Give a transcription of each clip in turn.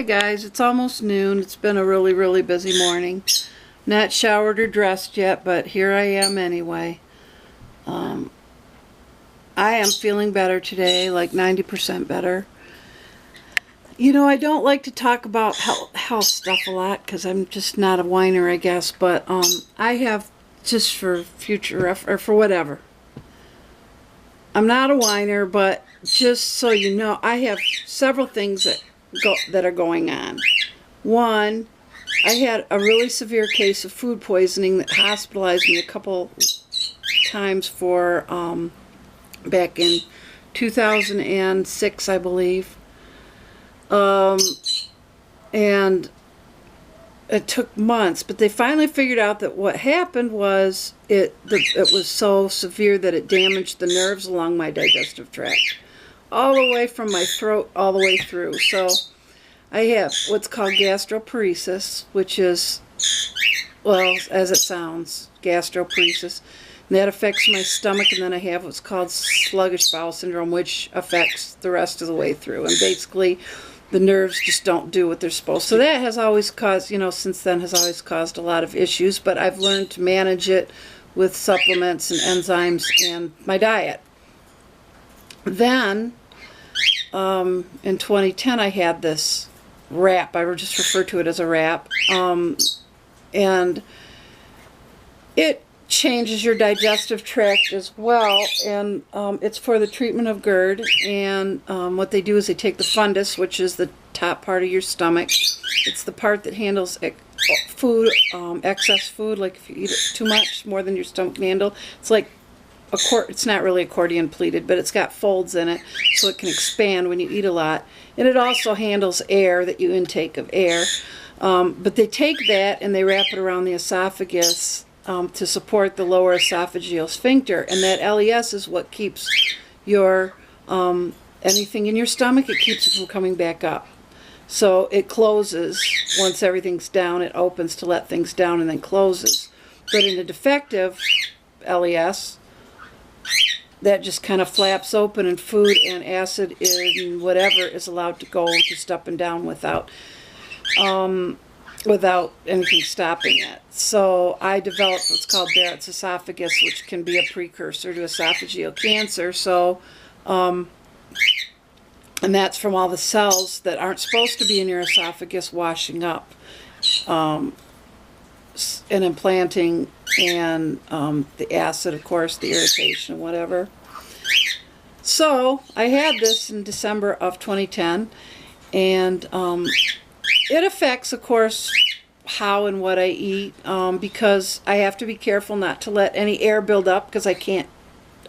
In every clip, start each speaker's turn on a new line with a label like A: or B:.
A: guys, it's almost noon. It's been a really busy morning. Not showered or dressed yet, but here I am anyway. I am feeling better today, like 90% better. You know, I don't like to talk about health stuff a lot because I'm just not a whiner, I guess, but I have, just for future or for whatever. I'm not a whiner, but just so you know, I have several things that are going on. One, I had a really severe case of food poisoning that hospitalized me a couple times for back in 2006, I believe. And it took months, but they finally figured out that what happened was it was so severe that it damaged the nerves along my digestive tract, all the way from my throat all the way through. So I have what's called gastroparesis, which is, well, as it sounds, gastroparesis. And that affects my stomach, and then I have what's called sluggish bowel syndrome, which affects the rest of the way through. And basically, the nerves just don't do what they're supposed to. So that has always caused, since then has always caused a lot of issues, but I've learned to manage it with supplements and enzymes and my diet. Then, in 2010, I had this wrap. I would just refer to it as a wrap. And it changes your digestive tract as well, and it's for the treatment of GERD. And what they do is they take the fundus, which is the top part of your stomach. It's the part that handles food, excess food, like if you eat it too much, more than your stomach can handle. It's like it's not really accordion pleated, but it's got folds in it, so it can expand when you eat a lot. And it also handles air, that you intake of air. But they take that and they wrap it around the esophagus to support the lower esophageal sphincter, and that LES is what keeps your anything in your stomach, it keeps it from coming back up. So it closes once everything's down, it opens to let things down and then closes. But in a defective LES, that just kind of flaps open, and food and acid and whatever is allowed to go just up and down without anything stopping it. So I developed what's called Barrett's esophagus, which can be a precursor to esophageal cancer. So, and that's from all the cells that aren't supposed to be in your esophagus washing up and implanting, and the acid, of course, the irritation, whatever. So I had this in December of 2010, and it affects, of course, how and what I eat, because I have to be careful not to let any air build up, because I don't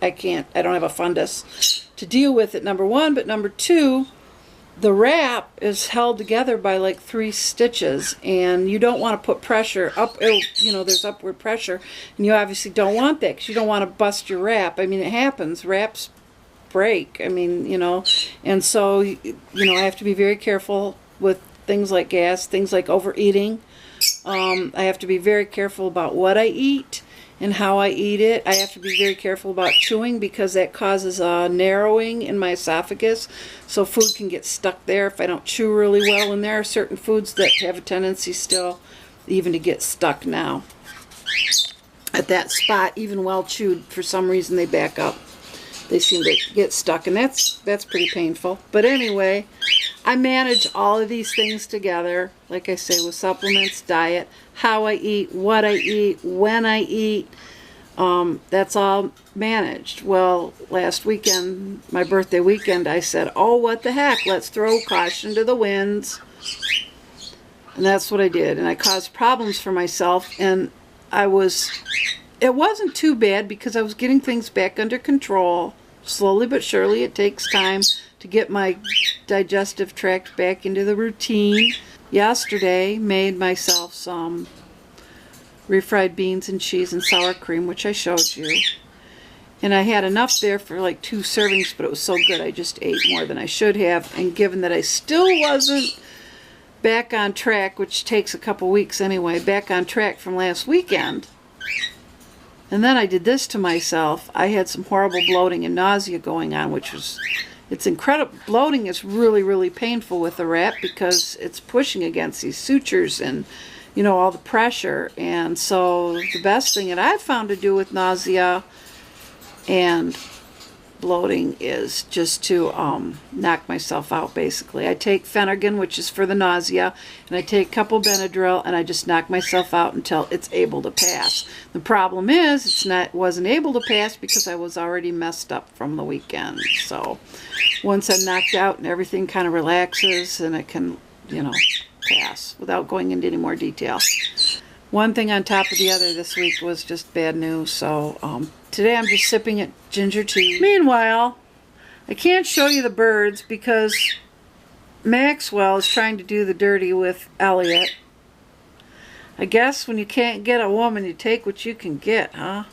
A: have a fundus to deal with it, number one. But number two, the wrap is held together by like 3 stitches, and you don't want to put pressure up. There's upward pressure, and you obviously don't want that, because you don't want to bust your wrap. I mean, it happens. Wraps break. I mean, and so, I have to be very careful with things like gas, things like overeating. I have to be very careful about what I eat and how I eat it. I have to be very careful about chewing, because that causes a narrowing in my esophagus, so food can get stuck there if I don't chew really well. And there are certain foods that have a tendency still even to get stuck now at that spot. Even well chewed, for some reason they back up. They seem to get stuck, and that's pretty painful. But anyway, I manage all of these things together, like I say, with supplements, diet, how I eat, what I eat, when I eat. That's all managed. Well, last weekend, my birthday weekend, I said, oh, what the heck, let's throw caution to the winds. And that's what I did. And I caused problems for myself, and it wasn't too bad, because I was getting things back under control. Slowly but surely, it takes time to get my digestive tract back into the routine. Yesterday, made myself some refried beans and cheese and sour cream, which I showed you. And I had enough there for like 2 servings, but it was so good I just ate more than I should have. And given that I still wasn't back on track, which takes a couple weeks anyway, back on track from last weekend, and then I did this to myself, I had some horrible bloating and nausea going on, which was it's incredible. Bloating is really, really painful with the wrap because it's pushing against these sutures and, you know, all the pressure. And so the best thing that I've found to do with nausea and bloating is just to knock myself out, basically. I take Phenergan, which is for the nausea, and I take a couple Benadryl, and I just knock myself out until it's able to pass. The problem is wasn't able to pass because I was already messed up from the weekend. So once I'm knocked out and everything kind of relaxes, and it can, you know, pass without going into any more detail. One thing on top of the other this week was just bad news. So today I'm just sipping at ginger tea. Meanwhile, I can't show you the birds because Maxwell is trying to do the dirty with Elliot. I guess when you can't get a woman, you take what you can get, huh?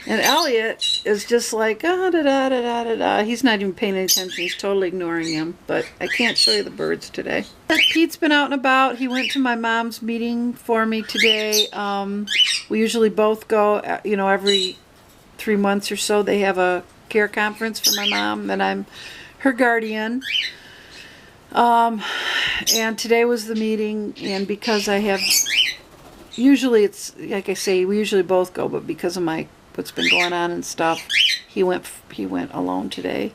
A: And Elliot is just like, ah, da da da da da da. He's not even paying any attention. He's totally ignoring him. But I can't show you the birds today. Pete's been out and about. He went to my mom's meeting for me today. We usually both go, you know, every 3 months or so. They have a care conference for my mom, and I'm her guardian. And today was the meeting, and because I have, usually it's, like I say, we usually both go, but because of what's been going on and stuff, he went alone today.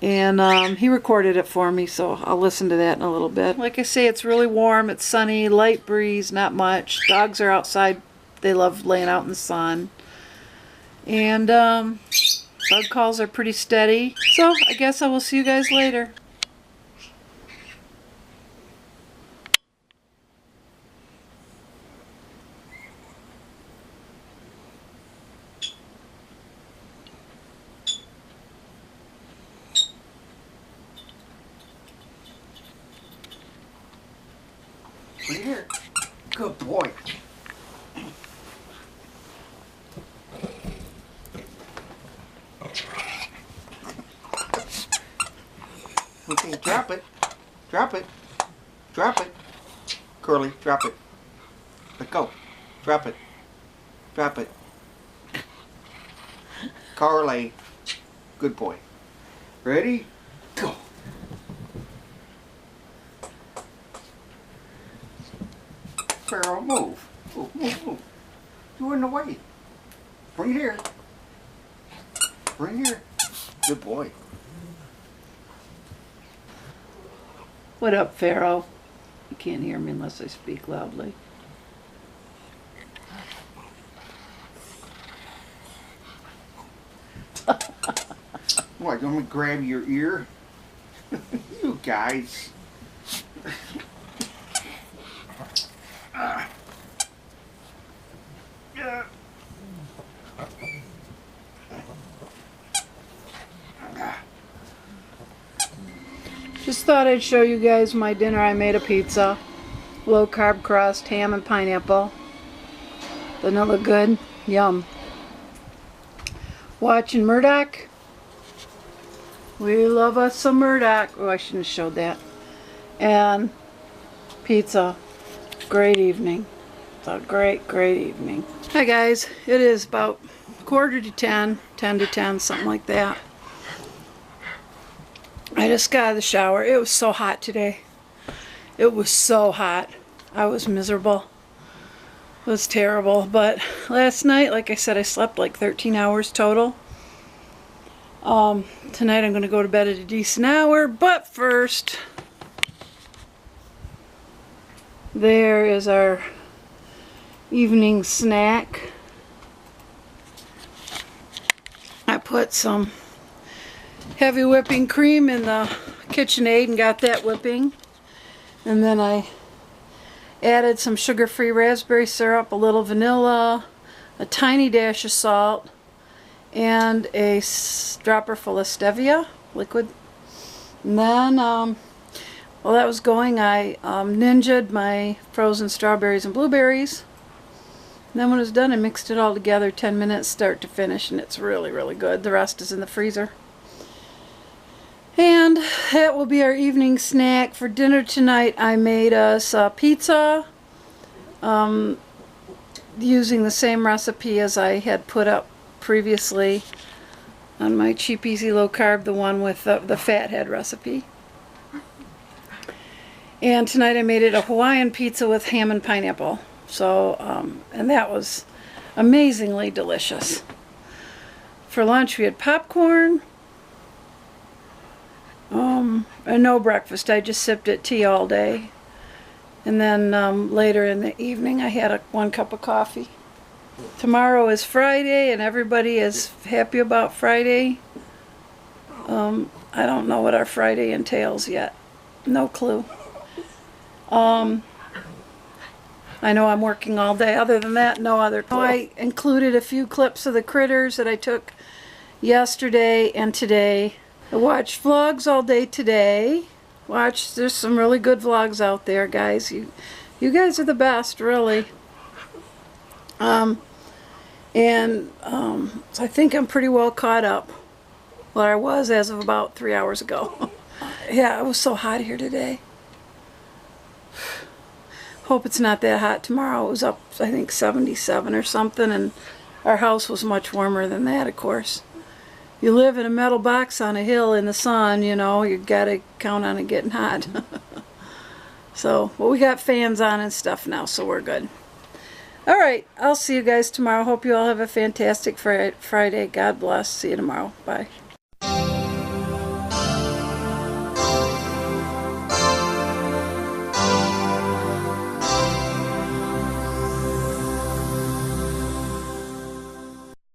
A: And he recorded it for me, so I'll listen to that in a little bit. Like I say, it's really warm, it's sunny, light breeze, not much. Dogs are outside, they love laying out in the sun. And bug calls are pretty steady. So I guess I will see you guys later.
B: Right here. Good boy. Okay, drop it. Drop it. Drop it. Curly, drop it. Let go. Drop it. Drop it. Carly. Good boy. Ready? Go. Pharaoh, move. Move, move, move. You're in the way. Bring it here. Bring it here. Good boy.
A: What up, Pharaoh? You can't hear me unless I speak loudly.
B: What, you want me to grab your ear? You guys.
A: Just thought I'd show you guys my dinner. I made a pizza. Low carb crust, ham and pineapple. Doesn't it look good? Yum. Watching Murdoch. We love us some Murdoch. Oh, I shouldn't have showed that. And pizza. Great evening. It's a great, great evening. Hi guys. It is about 9:45, 10 to 10, something like that. I just got out of the shower. It was so hot today. It was so hot. I was miserable. It was terrible. But last night, like I said, I slept like 13 hours total. Tonight I'm going to go to bed at a decent hour. But first, there is our evening snack. I put some heavy whipping cream in the KitchenAid and got that whipping. And then I added some sugar-free raspberry syrup, a little vanilla, a tiny dash of salt, and a dropper full of stevia liquid. And then, while that was going, I ninja'd my frozen strawberries and blueberries. And then when it was done, I mixed it all together, 10 minutes start to finish, and it's really, really good. The rest is in the freezer. And that will be our evening snack. For dinner tonight, I made us pizza using the same recipe as I had put up previously. on my cheap, easy, low carb, the one with the fathead recipe. And tonight I made it a Hawaiian pizza with ham and pineapple. So, and that was amazingly delicious. For lunch we had popcorn. And no breakfast. I just sipped at tea all day. And then later in the evening I had 1 cup of coffee. Tomorrow is Friday and everybody is happy about Friday. I don't know what our Friday entails yet. No clue. I know I'm working all day. Other than that, no other clue. I included a few clips of the critters that I took yesterday and today. I watched vlogs all day today. There's some really good vlogs out there, guys. You guys are the best, really. So I think I'm pretty well caught up. Well, I was as of about 3 hours ago. Yeah, it was so hot here today. Hope it's not that hot tomorrow. It was up, I think, 77 or something, and our house was much warmer than that, of course. You live in a metal box on a hill in the sun, you know, you gotta count on it getting hot. So, well, we got fans on and stuff now, so we're good. Alright, I'll see you guys tomorrow. Hope you all have a fantastic Friday. God bless. See you tomorrow. Bye.